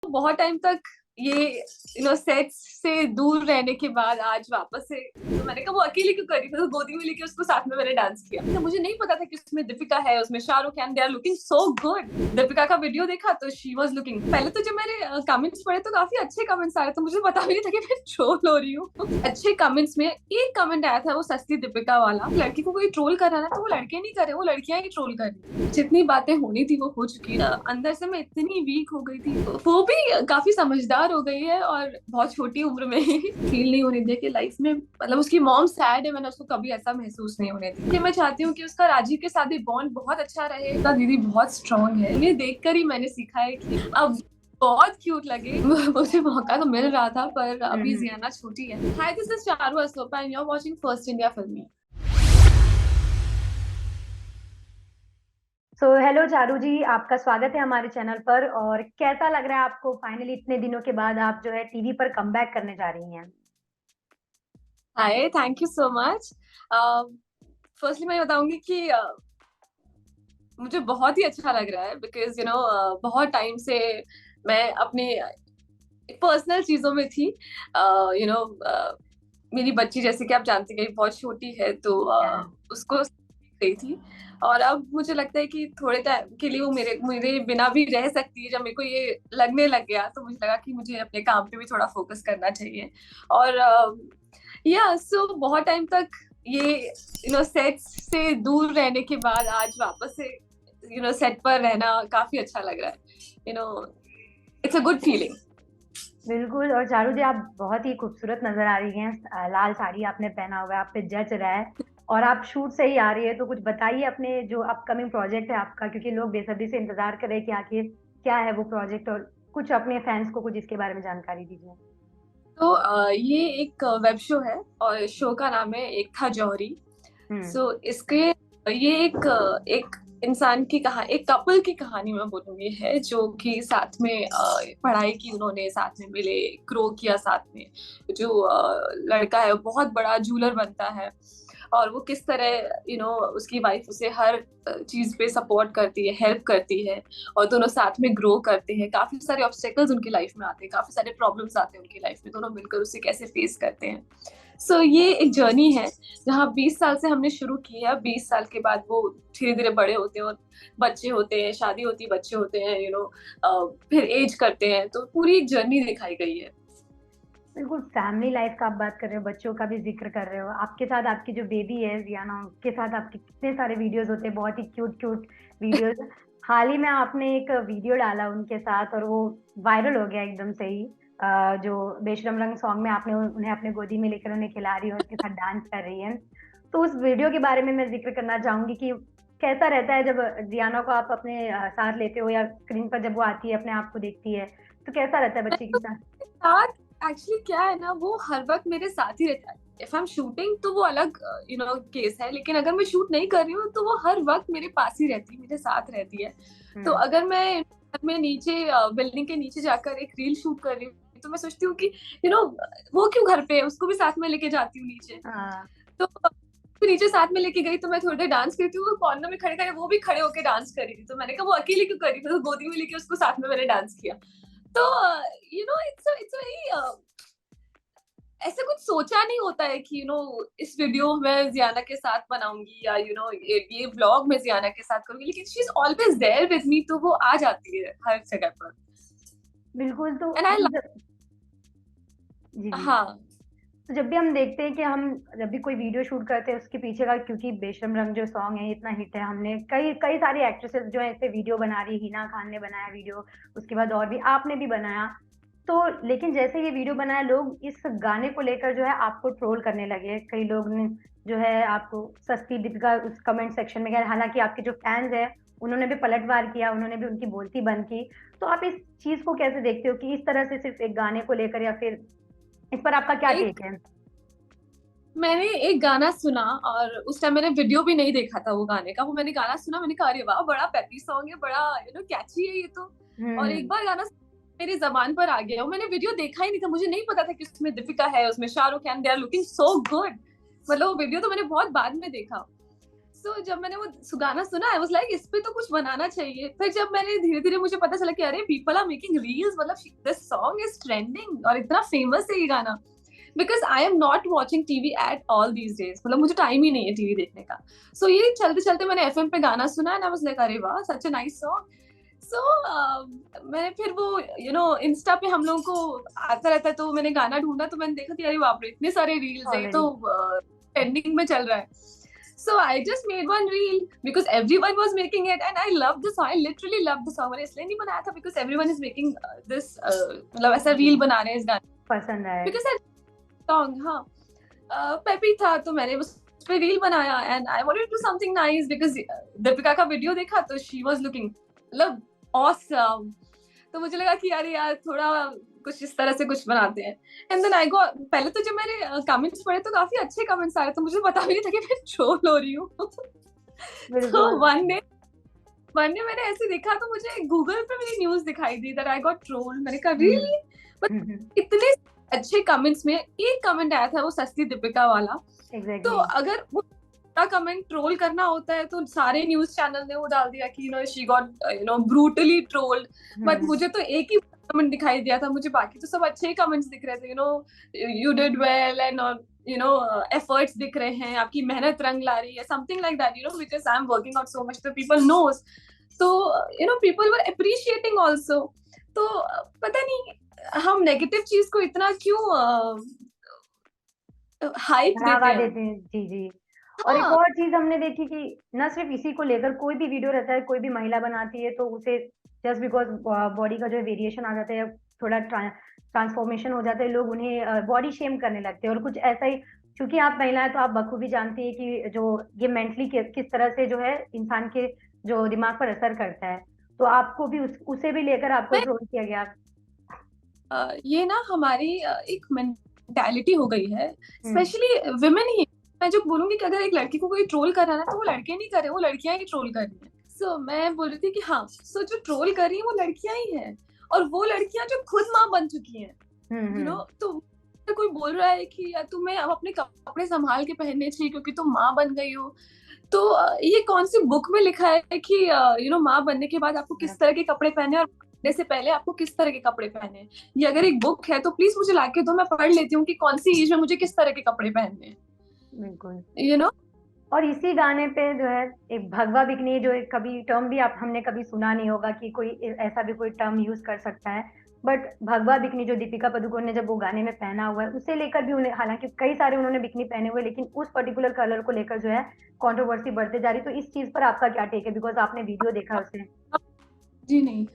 बहुत टाइम तक ये सेक्स से दूर रहने के बाद आज वापस से तो मैंने कहा वो अकेले क्यों करी, तो गोदी में लेके उसको साथ में मैंने डांस किया। तो मुझे नहीं पता था कि उसमें दीपिका है, उसमें Shahrukh Khan, they are looking so good. Deepika का वीडियो देखा तो शी वाज लुकिंग, पहले तो जब मैंने कमेंट्स पढ़े तो काफी अच्छे कमेंट्स आ रहे थे, मुझे पता भी नहीं था कि मैं ट्रोल हो रही हूँ। अच्छे कमेंट्स में एक कमेंट आया था वो सस्ती दीपिका वाला, लड़की को कोई ट्रोल कर रहा ना तो वो लड़के नहीं कर रहे, वो लड़कियां ही ट्रोल कर रही। जितनी बातें होनी थी वो हो चुकी है। अंदर से मैं इतनी वीक हो गई थी, वो भी काफी समझदार हो गई है और बहुत छोटी उम्र में ही फील नहीं होने दिया कि लाइफ में मतलब उसकी मॉम सैड है, मैंने उसको कभी ऐसा महसूस नहीं होने दिया। कि मैं चाहती हूँ कि उसका राजीव के साथ भी बॉन्ड बहुत अच्छा रहे। उसका दीदी बहुत स्ट्रांग है, उन्हें देखकर ही मैंने सीखा है कि अब बहुत क्यूट लगे। मुझे मौका तो मिल रहा था पर अभी हम्म। जियाना छोटी है। Hi, this is Charu Aslopa and you are watching first India filmy. So hello Charu जी, आपका स्वागत है हमारे चैनल पर। और कैसा लग रहा है आपको फाइनली इतने दिनों के बाद आप जो है टीवी पर कमबैक करने जा रही हैं? Hi, thank you so much. Firstly मैं ये बताऊंगी कि मुझे बहुत ही अच्छा लग रहा है बिकॉज बहुत टाइम से मैं अपने पर्सनल चीजों में थी। यू नो मेरी बच्ची, जैसे कि आप जानती हैं, बहुत छोटी है तो उसको गई थी। और अब मुझे लगता है कि थोड़े टाइम के लिए वो मेरे मेरे बिना भी रह सकती है। जब मेरे को ये लगने लग गया तो मुझे लगा कि मुझे अपने काम पे भी थोड़ा फोकस करना चाहिए। और या सो बहुत टाइम तक ये सेट्स से दूर रहने के बाद आज वापस से सेट पर रहना काफी अच्छा लग रहा है। It's a good feeling. बिल्कुल। और चारू जी, आप बहुत ही खूबसूरत नजर आ रही हैं। लाल साड़ी आपने पहना हुआ है, आप पे जच रहा है। और आप शूट से ही आ रही है, तो कुछ बताइए अपने जो अपकमिंग प्रोजेक्ट है आपका, क्योंकि लोग बेसब्री से इंतजार कर रहे हैं कि आखिर क्या है वो प्रोजेक्ट। और कुछ अपने फैंस को कुछ इसके बारे में जानकारी दीजिए। तो ये एक वेब शो है और शो का नाम है एक था जौहरी। हम्म। सो इसके ये एक इंसान की कहानी, एक कपल की कहानी मैं बोलूंगी है, जो कि साथ में पढ़ाई की, उन्होंने साथ में मिले, ग्रो किया साथ में। जो लड़का है वो बहुत बड़ा जूलर बनता है और वो किस तरह उसकी वाइफ उसे हर चीज पे सपोर्ट करती है, हेल्प करती है और दोनों साथ में ग्रो करते हैं। काफी सारे ऑब्स्टेकल्स उनकी लाइफ में आते हैं, काफी सारे प्रॉब्लम्स आते हैं उनकी लाइफ में, दोनों मिलकर उसे कैसे फेस करते हैं। ये एक जर्नी है जहाँ 20 साल से हमने शुरू की है। 20 साल के बाद वो धीरे धीरे बड़े होते हैं और बच्चे होते हैं, शादी होती है, बच्चे होते हैं, फिर एज करते हैं, तो पूरी एक जर्नी दिखाई गई है। बिल्कुल फैमिली लाइफ का आप बात कर रहे हो, बच्चों का भी जिक्र कर रहे हो। आपके साथ आपकी जो बेबी है जियाना, उसके साथ आपके कितने सारे वीडियोस होते हैं, बहुत ही क्यूट क्यूट वीडियोस। हाल ही में आपने एक वीडियो डाला उनके साथ और वो वायरल हो गया एकदम से ही। जो बेशरम रंग सॉन्ग में आपने उन्हें अपने गोदी में लेकर उन्हें खिला रही हो, उनके साथ डांस कर रही है। तो उस वीडियो के बारे में मैं जिक्र करना चाहूंगी कि कैसा रहता है जब जियाना को आप अपने साथ लेते हो, या स्क्रीन पर जब वो आती है अपने आप को देखती है, तो कैसा रहता है बच्चे के साथ? साथ एक्चुअली क्या है ना, वो हर वक्त मेरे साथ ही रहता है। इफ आई एम शूटिंग तो वो अलग केस है, लेकिन अगर मैं शूट नहीं कर रही हूँ तो वो हर वक्त मेरे पास ही रहती है, मेरे साथ रहती है। तो हम्म। अगर मैं नीचे बिल्डिंग के नीचे जाकर एक रील शूट कर रही हूँ तो मैं सोचती हूँ कि यू you नो वो क्यों घर पे है, उसको भी साथ में लेके जाती हूँ नीचे। हाँ। तो फिर नीचे साथ में लेके गई तो मैं थोड़ी देर डांस करती हूँ, कॉर्नर में खड़े खड़े वो भी खड़े होकर डांस कर रही थी, तो मैंने कहा वो अकेले क्यों कर रही थी, तो गोदी में लेके उसको साथ में मैंने डांस किया। तो इट्स वेरी ऐसे कुछ सोचा नहीं होता है कि इस वीडियो मैं जियाना के साथ बनाऊंगी या ये व्लॉग मैं जियाना के साथ करूंगी, लेकिन she is always there with me, तो वो आ जाती है हर जगह पर। बिल्कुल। तो एंड आई हम लव। जब जी जी, हाँ। तो जब भी हम देखते हैं कि हम जब भी कोई वीडियो शूट करते हैं उसके पीछे का, क्योंकि बेशरम रंग जो सॉन्ग है इतना हिट है, हमने कई कई सारी एक्ट्रेसेस जो है इस पे वीडियो बना रही है। हिना खान ने बनाया वीडियो, उसके बाद और भी आपने भी बनाया। तो लेकिन जैसे ये वीडियो बनाया, लोग इस गाने को लेकर जो है आपको ट्रोल करने लगे। कई लोग ने जो है आपको सस्ती दीपिका उस कमेंट सेक्शन में गए, हालांकि आपके जो फैंस है उन्होंने भी पलटवार किया, उन्होंने भी उनकी बोलती बंद की। तो आप इस चीज को कैसे देखते हो कि इस तरह से सिर्फ एक गाने को लेकर, या फिर इस पर आपका क्या एक टेक है? मैंने एक गाना सुना और उस टाइम मैंने वीडियो भी नहीं देखा था वो गाने का। वो मैंने गाना सुना, मैंने कहा अरे वाह, बड़ा पेपी सॉन्ग है, बड़ा कैची है ये तो। और एक हम्म। बार गाना मेरी जबान पर आ गया, मैंने वीडियो देखा ही नहीं था, मुझे नहीं पता था कि उसमें दीपिका है, उसमें Shahrukh Khan, they are looking so good. मतलब वो वीडियो तो मैंने बहुत बाद में देखा। सो जब मैंने वो गाना सुना आई वाज लाइक इस पे तो कुछ बनाना चाहिए। फिर जब मैंने धीरे धीरे मुझे पता चला कि अरे पीपल आर मेकिंग रील्स, मतलब दिस सॉन्ग इज ट्रेंडिंग और इतना फेमस है ये गाना। Because I am not watching TV at all these days, मतलब मुझे टाइम ही नहीं है टीवी देखने का। सो ये चलते चलते मैंने एफएम पे गाना सुना एंड आई वाज लाइक अरे वाह सच अ नाइस सॉन्ग। सो मैंने फिर वो इंस्टा पे हम लोगों को आता रहता है, तो मैंने गाना ढूंढा तो मैंने देखा कि अरे बाप रे इतने सारे रील्स है, ये तो ऑलरेडी ट्रेंडिंग में चल रहा है। So I just made one reel because everyone was making it and I loved the song. I literally loved the song. मैंने इसलिए नहीं बनाया था because everyone is making this मतलब ऐसा reel बना रहे हैं इस गाने पसंद आया because that song हाँ पेपी था, तो मैंने उस पे रील बनाया and I wanted to do something nice because Deepika का वीडियो देखा तो she was looking मतलब awesome। तो मुझे लगा कि यार थोड़ा कुछ इस तरह से कुछ बनाते हैं। एंड देन आई गो, पहले तो जब मैंने कमेंट्स पढ़े तो काफी अच्छे कमेंट्स आ रहे, तो मुझे पता भी नहीं था कि मैं ट्रोल हो रही हूँ। तो वन डे मैंने ऐसे देखा तो मुझे गूगल पे मेरी न्यूज दिखाई दी दैट आई गॉट ट्रोल्ड। मैंने कहा रियली, बट इतने अच्छे कमेंट्स में एक कमेंट आया था वो सस्ती दीपिका वाला। तो अगर वो कमेंट ट्रोल करना होता है तो सारे न्यूज चैनल ने वो डाल दिया कि she got brutally trolled, but मुझे तो एक ही कमेंट दिखाई दिया था, मुझे बाकी तो सब अच्छे कमेंट्स दिख रहे थे, you did well and efforts दिख रहे हैं, आपकी मेहनत रंग ला रही है, something like that, because I am working out so much तो पीपल नोज, तो पीपल वर अप्रिशिएटिंग ऑल्सो। तो पता नहीं हम नेगेटिव चीज को इतना क्यों हाइप देते हैं। जी जी। और एक और चीज हमने देखी कि न सिर्फ इसी को लेकर कोई भी वीडियो रहता है, कोई भी महिला बनाती है तो उसे जस्ट बिकॉज बॉडी का जो वेरिएशन आ जाता है, थोड़ा ट्रांसफॉर्मेशन हो जाता है, लोग उन्हें बॉडी शेम करने लगते हैं। और कुछ ऐसा ही, क्योंकि आप महिला है तो आप बखूबी जानती है कि जो ये मेंटली किस तरह से जो है इंसान के जो दिमाग पर असर करता है, तो आपको भी उसे भी लेकर आपको ट्रोल किया गया। ये ना हमारी एक मेंटालिटी हो गई है, स्पेशली विमेन ही। मैं जो बोलूंगी कि अगर एक लड़की को कोई ट्रोल कर रहा है ना तो वो लड़के नहीं कर रहे, वो लड़कियां ही ट्रोल कर रही है। सो मैं बोल रही थी कि हाँ, सो जो ट्रोल कर रही है वो लड़कियां ही हैं, और वो लड़कियां जो खुद माँ बन चुकी हैं। तो कोई बोल रहा है कि तुम्हें अब अपने कपड़े संभाल के पहनने चाहिए क्योंकि तुम माँ बन गई हो, तो ये कौन सी बुक में लिखा है कि माँ बनने के बाद आपको किस तरह के कपड़े पहने और बनने से पहले आपको किस तरह के कपड़े पहने? ये अगर एक बुक है तो प्लीज मुझे लाके दो, मैं पढ़ लेती हूँ कि कौन सी एज में मुझे किस तरह के कपड़े पहनने हैं। बिल्कुल और इसी गाने पे जो है एक भगवा बिकनी, जो एक कभी टर्म भी हमने कभी सुना नहीं होगा कि कोई ऐसा भी कोई टर्म यूज कर सकता है, बट भगवा बिकनी जो दीपिका पादुकोण ने जब वो गाने में पहना हुआ है उसे लेकर भी उन्हें, हालांकि कई सारे उन्होंने बिकनी पहने हुए, लेकिन उस पर्टिकुलर कलर को लेकर जो है कंट्रोवर्सी बढ़ते जा रही। तो इस चीज पर आपका क्या टेक है, बिकॉज आपने वीडियो देखा उसे? जी नहीं।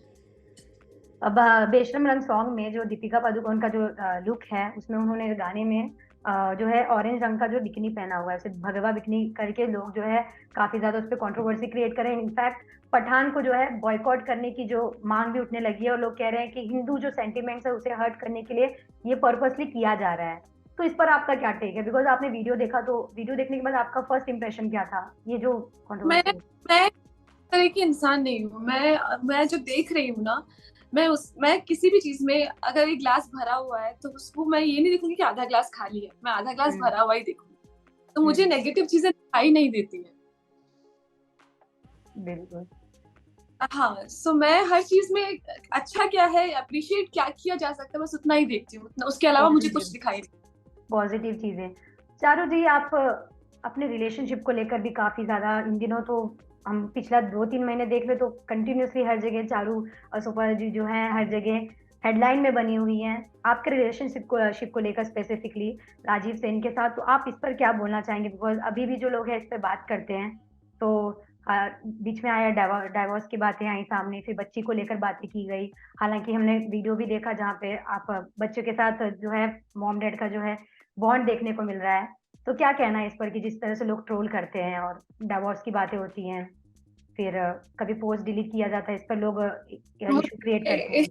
अब बेशरम रंग सॉन्ग में जो दीपिका पादुकोण का जो लुक है उसमें उन्होंने गाने में जो है ऑरेंज रंग का जो बिकनी पहना हुआ है, उसे भगवा बिकनी करके लोग जो है काफी ज्यादा उस पर कंट्रोवर्सी क्रिएट कर रहे हैं। इनफैक्ट पठान को जो है बॉयकॉट करने की जो मांग भी उठने लगी है, और लोग कह रहे हैं कि हिंदू जो सेंटिमेंट्स है उसे हर्ट करने के लिए ये पर्पसली किया जा रहा है। तो इस पर आपका क्या टेक है, बिकॉज आपने वीडियो देखा, तो वीडियो देखने के बाद आपका फर्स्ट इंप्रेशन क्या था? ये जो कंट्रोवर्सी, मैं तरह की इंसान नहीं हूँ, मैं जो देख रही हूँ ना, मैं किसी भी चीज में अगर एक ग्लास भरा हुआ है तो उसको मैं ये नहीं देखूंगी कि आधा ग्लास खाली है, मैं आधा ग्लास भरा हुआ ही देखूंगी। तो मुझे नेगेटिव चीजें दिखाई नहीं देती हैं। बिल्कुल हाँ, सो मैं हर चीज में अच्छा क्या है, अप्रिशिएट क्या किया जा सकता है, बस उतना ही देखती हूँ, उसके अलावा मुझे कुछ दिखाई नहीं। पॉजिटिव चीजें। चारू जी, आप अपने रिलेशनशिप को लेकर भी काफी ज्यादा इन दिनों, तो हम पिछला 2-3 महीने देख ले तो कंटिन्यूसली हर जगह चारू सुपर जी जो है हर जगह हेडलाइन में बनी हुई हैं आपके रिलेशनशिप को लेकर, स्पेसिफिकली राजीव सेन के साथ। तो आप इस पर क्या बोलना चाहेंगे, बिकॉज अभी भी जो लोग हैं इस पर बात करते हैं, तो बीच में आया डाइवोर्स की बातें आई सामने, फिर बच्ची को लेकर बातें की गई। हालांकि हमने वीडियो भी देखा जहाँ पे आप बच्चों के साथ जो है मॉम डैड का जो है बॉन्ड देखने को मिल रहा है। तो क्या कहना है इस पर कि जिस तरह से लोग ट्रोल करते हैं और डाइवोर्स की बातें होती हैं, फिर कभी पोस्ट डिलीट किया जाता है, इस पर लोग इशू क्रिएट करते हैं।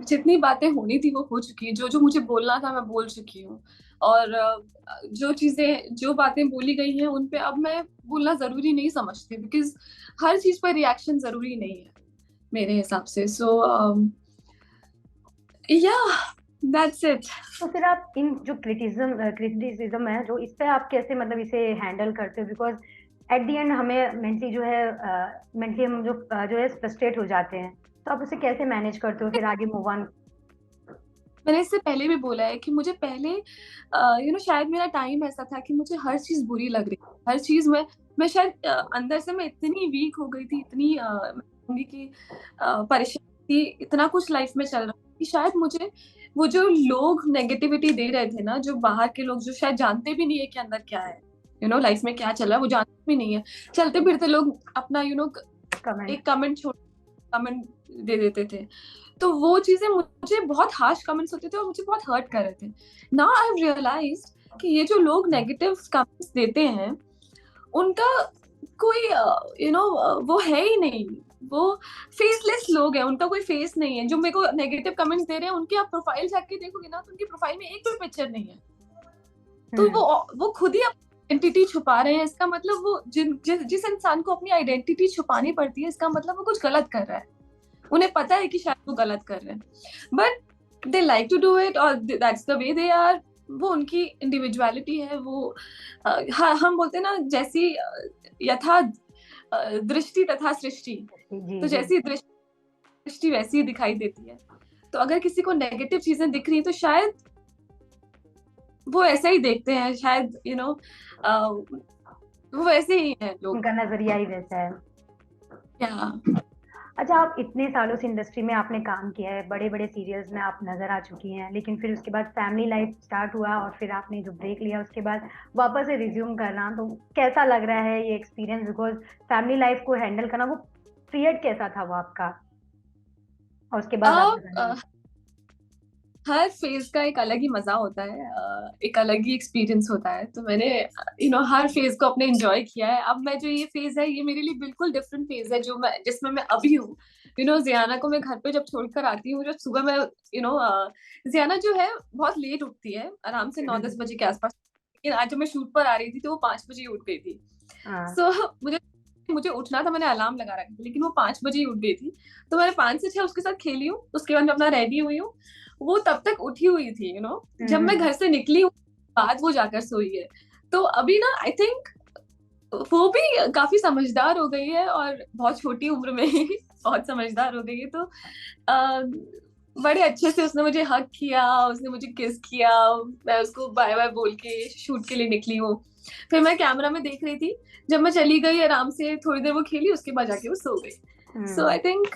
जितनी बातें होनी थी वो हो चुकी है, जो मुझे बोलना था मैं बोल चुकी हूँ, और जो बातें बोली गई हैं उन पे अब मैं बोलना जरूरी नहीं समझती, बिकॉज हर चीज पर रिएक्शन जरूरी नहीं है मेरे हिसाब से। सो या दैट्स इट। तो फिर आप इन जो क्रिटिसिज्म है जो इस पे आप कैसे मतलब इसे हैंडल करते हो? बिकॉज एट द एंड हमें मेंटली जो है मेंटली हम जो है फ्रस्ट्रेट हो जाते हैं, तो आप उसे कैसे मैनेज करते हो फिर आगे मूव ऑन? मैंने इससे पहले भी बोला है कि मुझे पहले शायद मेरा टाइम ऐसा था कि मुझे हर चीज बुरी लग रही थी, हर चीज में मैं शायद अंदर से मैं इतनी वीक हो गई थी, इतनी मैं कहूंगी कि परेशान थी, इतना कुछ लाइफ में चल रहा था कि शायद मुझे वो जो लोग नेगेटिविटी दे रहे थे ना, जो बाहर के लोग जो शायद जानते भी नहीं है कि अंदर क्या है, लाइफ में क्या चल रहा है, वो जानते भी नहीं है, चलते फिरते लोग अपना कमेंट। एक कमेंट दे देते थे। तो वो चीजें मुझे बहुत हार्श कमेंट्स होते थे और मुझे बहुत हर्ट कर रहे थे। नाउ आई हैव रियलाइज्ड कि ये जो लोग नेगेटिव कमेंट्स देते हैं उनका कोई वो है ही नहीं, वो फेसलेस लोग हैं, उनका कोई फेस नहीं है। जो मेरे को नेगेटिव कमेंट्स दे रहे हैं उनकी आप प्रोफाइल जाके देखोगे ना, तो उनकी प्रोफाइल में एक भी पिक्चर नहीं है। तो वो खुद ही आइडेंटिटी छुपा रहे हैं। इसका मतलब वो जिस इंसान को अपनी आइडेंटिटी छुपानी पड़ती है, इसका मतलब वो कुछ गलत कर रहा है। उन्हें पता है कि शायद वो गलत कर रहे हैं, but they like to do it और that's the way they are. वो उनकी इंडिविजुअलिटी है। वो हम बोलते हैं ना, जैसी यथा दृष्टि तथा सृष्टि। जी तो जी। जैसी दृष्टि वैसी ही दिखाई देती है। तो अगर किसी को नेगेटिव चीजें दिख रही तो शायद वो ऐसे ही देखते हैं, शायद वो वैसे ही हैं लोग। उनका नजरिया ही वैसा है। क्या अच्छा, आप इतने सालों से इंडस्ट्री में आपने काम किया है, बड़े बड़े सीरियल्स में आप नजर आ चुकी हैं, लेकिन फिर उसके बाद फैमिली लाइफ स्टार्ट हुआ और फिर आपने जो ब्रेक लिया उसके बाद वापस से रिज्यूम करना, तो कैसा लग रहा है ये एक्सपीरियंस? बिकॉज फैमिली लाइफ को हैंडल करना, वो पीरियड कैसा था वो आपका, और उसके बाद आप बताइए। हर फेज का एक अलग ही मजा होता है, एक अलग ही एक्सपीरियंस होता है। तो मैंने हर फेज को अपने एंजॉय किया है। अब मैं जो ये फेज है, ये मेरे लिए बिल्कुल डिफरेंट फेज है जो मैं जिसमें मैं अभी हूँ। जियाना को मैं घर पे जब छोड़कर आती हूँ, जब सुबह मैं जियाना जो है बहुत लेट उठती है, आराम से 9-10 बजे के आसपास। लेकिन आज जब मैं शूट पर आ रही थी तो वो 5 बजे ही उठ गई थी। हाँ। सो मुझे मुझे उठना था, मैंने अलार्म लगा रखा था, लेकिन वो 5 बजे ही उठ गई थी। तो मैंने 5 से 6 उसके साथ खेली हूँ, उसके बाद मैं अपना रेडी हुई हूँ। वो तब तक उठी हुई थी। जब मैं हम्म। घर से निकली हूँ बाद वो जाकर सोई है। तो अभी ना आई थिंक वो भी काफी समझदार हो गई है, और बहुत छोटी उम्र में ही बहुत समझदार हो गई है। तो अ, बड़े अच्छे से उसने मुझे हग किया, उसने मुझे किस किया। मैं उसको बाय बाय बोल के शूट के लिए निकली हूँ। फिर मैं कैमरा में देख रही थी, जब मैं चली गई आराम से थोड़ी देर वो खेली, उसके बाद जाके वो सो गई। सो आई थिंक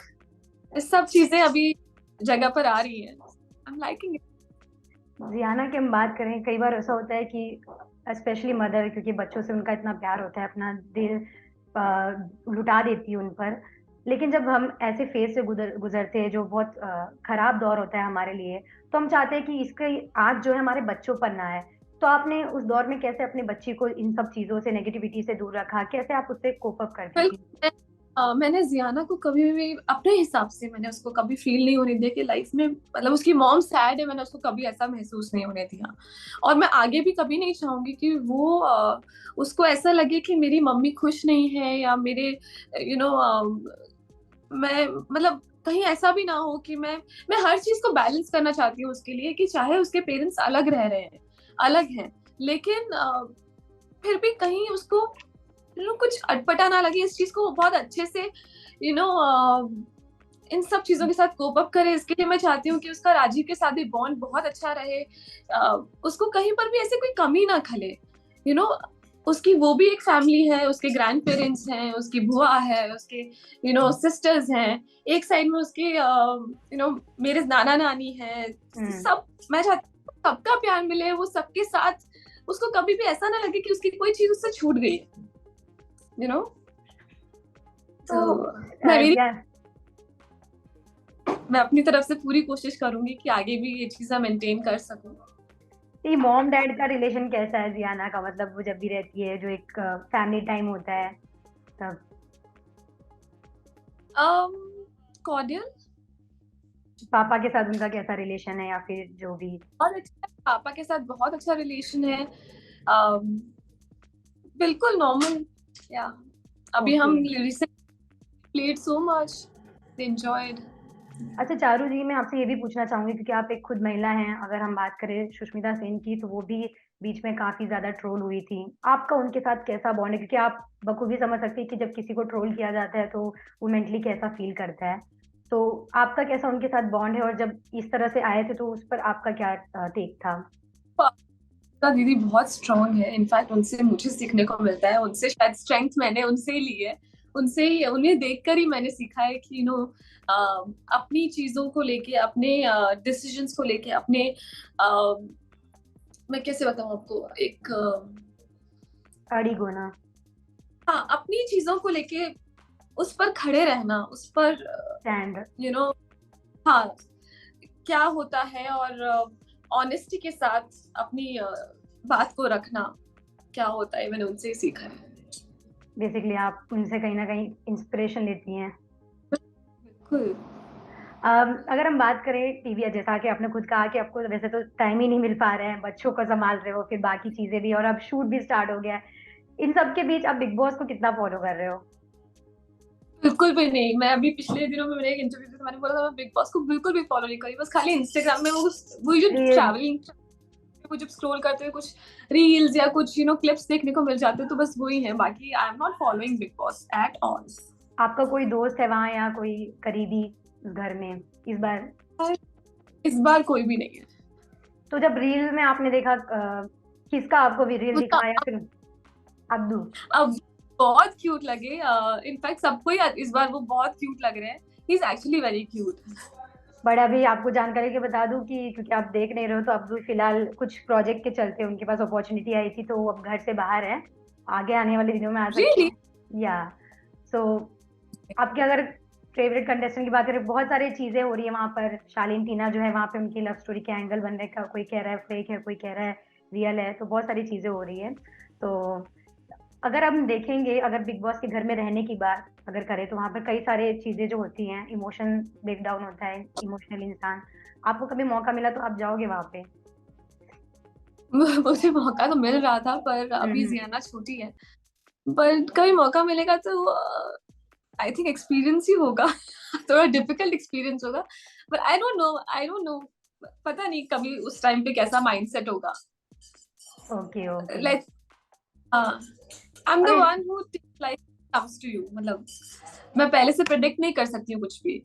सब चीजें अभी जगह पर आ रही है। I am liking it. Jiana की हम बात करें, कई बार ऐसा होता है कि स्पेशली मदर, क्योंकि बच्चों से उनका इतना प्यार होता है, अपना दिल लुटा देती है उन पर। लेकिन जब हम ऐसे फेज से गुजरते हैं जो बहुत खराब दौर होता है हमारे लिए, तो हम चाहते हैं कि इसके आज जो है हमारे बच्चों पर ना आए। तो आपने उस दौर में कैसे अपनी बच्ची को इन सब चीजों से, नेगेटिविटी से दूर रखा? कैसे आप उससे कोप अप करती थी? बिल्कुल। मैंने जियाना को कभी भी अपने हिसाब से, मैंने उसको कभी फील नहीं होने दिया कि लाइफ में मतलब उसकी मॉम सैड है। मैंने उसको कभी ऐसा महसूस नहीं होने दिया, और मैं आगे भी कभी नहीं चाहूंगी कि वो उसको ऐसा लगे कि मेरी मम्मी खुश नहीं है, या मेरे यू नो मैं मतलब कहीं ऐसा भी ना हो कि मैं हर चीज को बैलेंस करना चाहती हूँ उसके लिए, कि चाहे उसके पेरेंट्स अलग रह रहे हैं, अलग हैं, लेकिन फिर भी कहीं उसको कुछ अटपटा ना लगे इस चीज को। वो बहुत अच्छे से यू नो इन सब चीजों के साथ कोप अप करे। इसके लिए मैं चाहती हूँ कि उसका राजीव के साथ भी बॉन्ड बहुत अच्छा रहे। उसको कहीं पर भी ऐसे कोई कमी ना खले। यू नो उसकी वो भी एक फैमिली है, उसके ग्रैंड पेरेंट्स हैं, उसकी बुआ है, उसके सिस्टर्स हैं, एक साइड में उसके मेरे नाना नानी है। सब मैं चाहती हूँ सबका प्यार मिले, वो सबके साथ। उसको कभी भी ऐसा ना लगे कि उसकी कोई चीज उससे छूट गई है। यू नो तो तो मैं अपनी तरफ से पूरी कोशिश करूंगी कि आगे भी ये चीजें मेंटेन कर सकूं। ये मॉम डैड का रिलेशन कैसा है जियाना का? मतलब वो जब भी रहती है, जो एक फैमिली टाइम होता है तब। कॉर्डियल। पापा के साथ उनका कैसा रिलेशन है, या फिर जो भी? और अच्छा, पापा के साथ बहुत अच्छा रिलेशन है। um, बिल्कुल नॉर्मल। या अभी ओके। हम रिसेंटली प्लेड सो मच, दे एंजॉयड। अच्छा चारू जी, मैं आपसे ये भी पूछना चाहूँगी क्योंकि आप एक खुद महिला हैं, अगर हम बात करें सुष्मिता सेन की तो वो भी बीच में काफ़ी ज़्यादा ट्रोल हुई थी। आपका उनके साथ कैसा बॉन्ड है? क्योंकि आप बखूबी समझ सकती हैं कि जब किसी को ट्रोल किया जाता है तो वो मेंटली कैसा फ़ील करता है। तो आपका कैसा उनके साथ बॉन्ड है और जब इस तरह से आए थे तो उस पर आपका क्या टेक था? का दीदी बहुत स्ट्रांग है, इनफैक्ट उनसे मुझे सीखने को मिलता है, उनसे शायद स्ट्रेंथ मैंने उनसे ही ली है, उनसे ही उन्हें देखकर ही मैंने सीखा है कि अपनी चीजों को लेके, अपने डिसीजंस को लेके, अपने मैं कैसे बताऊं आपको, एक अड़ी गोना। हाँ, अपनी चीजों को लेके उस पर खड़े रहना, उस पर स्टैंड। यू नो हाँ, क्या होता है, और ऑनेस्टी के साथ अपनी बात को रखना क्या होता है, मैंने उनसे ही सीखा है। बेसिकली आप उनसे कहीं न कहीं इंस्पिरेशन लेती हैं। बिल्कुल। अगर हम बात करें टीवी, जैसा कि आपने खुद कहा कि आपको वैसे तो टाइम ही नहीं मिल पा रहा है, बच्चों को सँभाल रहे हो, फिर बाकी चीज़ें भी और अब शूट भी स्टार्ट हो गया है। इन सब के बीच आप बिग बॉस को कितना फ़ॉलो कर रहे हो? बिल्कुल भी नहीं, मैं अभी पिछले दिनों में मैंने एक इंटरव्यू में मैंने बोला था मैं बिग बॉस को बिल्कुल भी फॉलो नहीं करी, बस खाली इंस्टाग्राम में वो जो रील्स। ट्रैवलिंग, वो जब स्क्रॉल करते हुए कुछ रील्स या कुछ क्लिप्स देखने को मिल जाते हैं, तो बस वही है, बाकी I am not following big boss at all. आपका कोई दोस्त है वहाँ या कोई करीबी घर में इस बार? इस बार कोई भी नहीं है। तो जब रील में आपने देखा किसका आपको भी रील उसका दिखा या फिर अब्दू? अब बहुत क्यूट लगे, इनफैक्ट सबको ही इस बार वो बहुत क्यूट लग रहे हैं, he is actually very cute. But अभी आपको जानकारी के बता दूं कि क्योंकि आप देख नहीं रहे हो तो अब्दू फिलहाल कुछ प्रोजेक्ट के चलते उनके पास अपॉर्चुनिटी आई थी तो वो अब घर से बाहर है। आगे आने वाले दिनों में आ सकते रियली? हैं या सो आपके अगर फेवरेट कंटेस्टेंट की बात करें, बहुत सारी चीजें हो रही है वहां पर। शालीन टीना जो है वहां पे उनकी लव स्टोरी के एंगल बन रहे हैं, कोई कह रहा है फेक है, कोई कह रहा है रियल है, तो बहुत सारी चीजें हो रही है। तो अगर हम देखेंगे, अगर बिग बॉस के घर में रहने की बात अगर करें तो वहां पर कई सारी चीजें जो होती हैं, इमोशन ब्रेकडाउन होता है, इमोशनल इंसान। आपको कभी मौका मिला तो आप जाओगे वहां पे? मुझे मौका तो मिल रहा था, पर अभी हम्म। जियाना छोटी है, पर कभी मौका मिलेगा तो आई थिंक एक्सपीरियंस ही होगा। थोड़ा डिफिकल्ट एक्सपीरियंस होगा, पर आई डोंट नो, पता नहीं कभी उस टाइम पे कैसा माइंडसेट होगा। Okay okay. Like I am the other one who like comes to you, मतलब मैं पहले से प्रेडिक्ट नहीं कर सकती हूँ कुछ भी,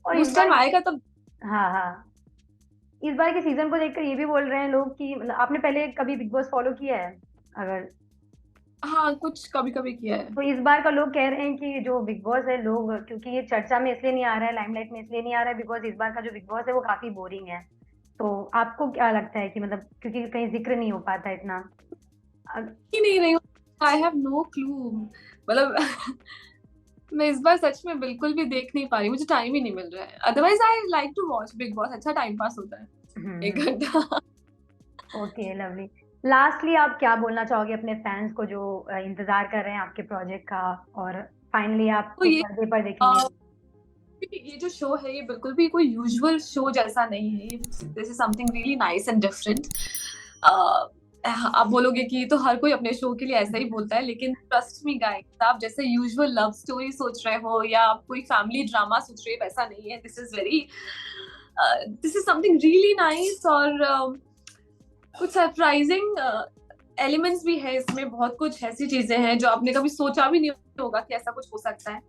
और इस उस टाइम बार आएगा तब। हाँ हाँ, इस बार के सीजन को देखकर ये भी बोल रहे हैं लोग कि मतलब आपने पहले कभी बिग बॉस फॉलो किया है अगर? हाँ, कुछ कभी कभी किया है। तो इस बार का लोग कह रहे हैं कि जो बिग बॉस है, लोग क्योंकि ये चर्चा में इसलिए नहीं आ रहा है, लाइमलाइट में इसलिए नहीं आ रहा है बिकॉज इस बार का जो बिग बॉस है वो काफी बोरिंग है। तो आपको क्या लगता है कि मतलब क्योंकि कहीं जिक्र नहीं हो पाता इतना? ही नहीं रही हूँ, आई हैव नो क्लू, मतलब मैं इस बार सच में बिल्कुल भी देख नहीं पा रही, मुझे टाइम ही नहीं मिल रहा है, otherwise I like to watch Bigg Boss, अच्छा टाइम पास होता है एक घंटा। Okay lovely. लास्टली आप क्या बोलना चाहोगे अपने फैंस को जो इंतजार कर रहे हैं आपके प्रोजेक्ट का और फाइनली आप तो एक पर्दे पर देखेंगे? ये जो शो है, ये बिल्कुल भी कोई यूजुअल शो जैसा नहीं है, this is something really nice and different. आप बोलोगे कि तो हर कोई अपने शो के लिए ऐसा ही बोलता है, लेकिन ट्रस्ट मी गाइस, आप जैसे यूजुअल लव स्टोरी सोच रहे हो या आप कोई फैमिली ड्रामा सोच रहे हो, वैसा नहीं है, this is something really nice, और कुछ सरप्राइजिंग एलिमेंट्स भी है इसमें, बहुत कुछ ऐसी चीजें हैं जो आपने कभी सोचा भी नहीं होगा कि ऐसा कुछ हो सकता है,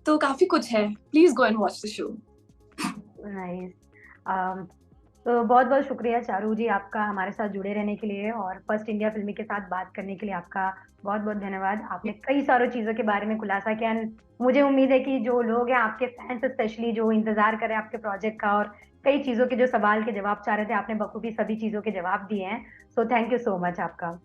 तो काफी कुछ है, please go and watch the show. Nice. तो बहुत बहुत शुक्रिया चारू जी आपका हमारे साथ जुड़े रहने के लिए और फर्स्ट इंडिया फिल्मी के साथ बात करने के लिए आपका बहुत बहुत धन्यवाद। आपने कई सारी चीज़ों के बारे में खुलासा किया एंड मुझे उम्मीद है कि जो लोग हैं आपके फैंस स्पेशली जो इंतजार कर रहे हैं आपके प्रोजेक्ट का और कई चीज़ों के जो सवाल के जवाब चाह रहे थे, आपने बखूबी सभी चीज़ों के जवाब दिए हैं। So thank you so much आपका।